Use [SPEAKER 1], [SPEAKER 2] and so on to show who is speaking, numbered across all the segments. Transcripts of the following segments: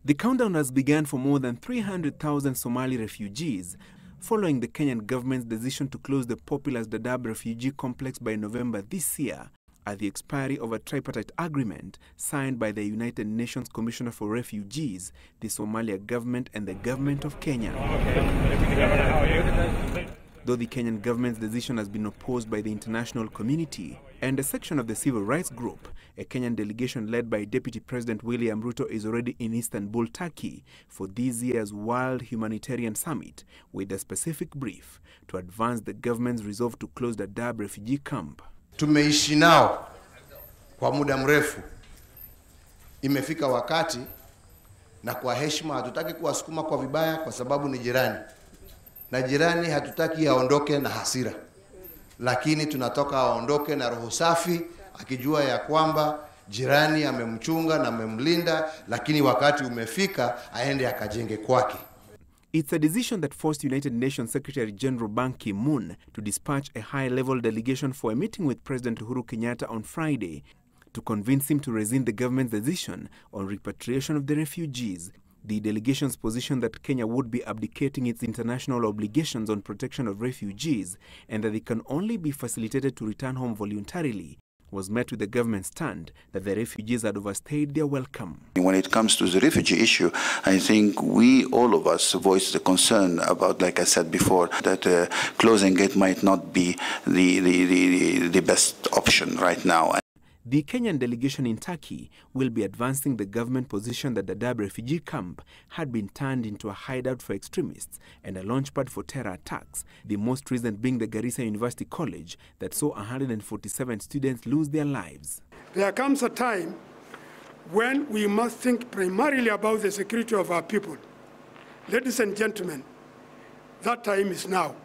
[SPEAKER 1] The countdown has begun for more than 300,000 Somali refugees, following the Kenyan government's decision to close the populous Dadaab refugee complex by November this year, at the expiry of a tripartite agreement signed by the United Nations Commissioner for Refugees, the Somalia government and the government of Kenya. Though the Kenyan government's decision has been opposed by the international community and a section of the civil rights group, a Kenyan delegation led by Deputy President William Ruto is already in Istanbul, Turkey, for this year's World Humanitarian Summit with a specific brief to advance the government's resolve to close the Dadaab refugee camp.
[SPEAKER 2] Tumeishi nao kwa muda mrefu. Imefika wakati na kwa heshima hatutaki kuwasukuma kwa vibaya kwa sababu ni jirani. Na jirani hatutaki aondoke na hasira. Lakini tunatoka aondoke na roho safi akijua ya kwamba jirani amemchunga na amemlinda, lakini wakati umefika aende akajenge kwake.
[SPEAKER 1] It's a decision that forced United Nations Secretary General Ban Ki-moon to dispatch a high-level delegation for a meeting with President Uhuru Kenyatta on Friday to convince him to rescind the government's decision on repatriation of the refugees. The delegation's position that Kenya would be abdicating its international obligations on protection of refugees and that they can only be facilitated to return home voluntarily was met with the government's stand that the refugees had overstayed their welcome.
[SPEAKER 3] When it comes to the refugee issue, I think we, all of us, voiced the concern about, like I said before, that closing it might not be the best option right now.
[SPEAKER 1] The Kenyan delegation in Turkey will be advancing the government position that the Dadaab refugee camp had been turned into a hideout for extremists and a launchpad for terror attacks, the most recent being the Garissa University College that saw 147 students lose their lives.
[SPEAKER 4] There comes a time when we must think primarily about the security of our people. Ladies and gentlemen, that time is now.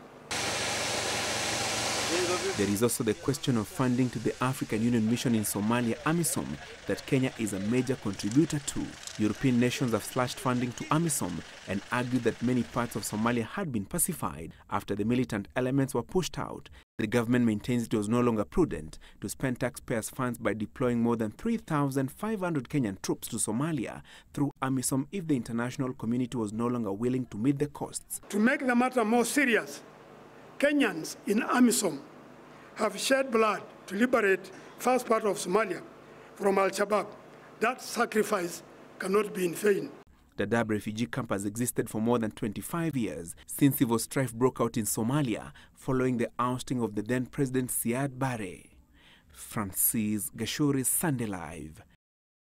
[SPEAKER 1] There is also the question of funding to the African Union mission in Somalia, AMISOM, that Kenya is a major contributor to. European nations have slashed funding to AMISOM and argued that many parts of Somalia had been pacified after the militant elements were pushed out. The government maintains it was no longer prudent to spend taxpayers' funds by deploying more than 3,500 Kenyan troops to Somalia through AMISOM if the international community was no longer willing to meet the costs.
[SPEAKER 4] To make the matter more serious, Kenyans in AMISOM have shed blood to liberate first part of Somalia from Al-Shabaab. That sacrifice cannot be in vain.
[SPEAKER 1] The Dadaab refugee camp has existed for more than 25 years since civil strife broke out in Somalia following the ousting of the then President Siad Barre. Francis Gashuri, Sunday Live.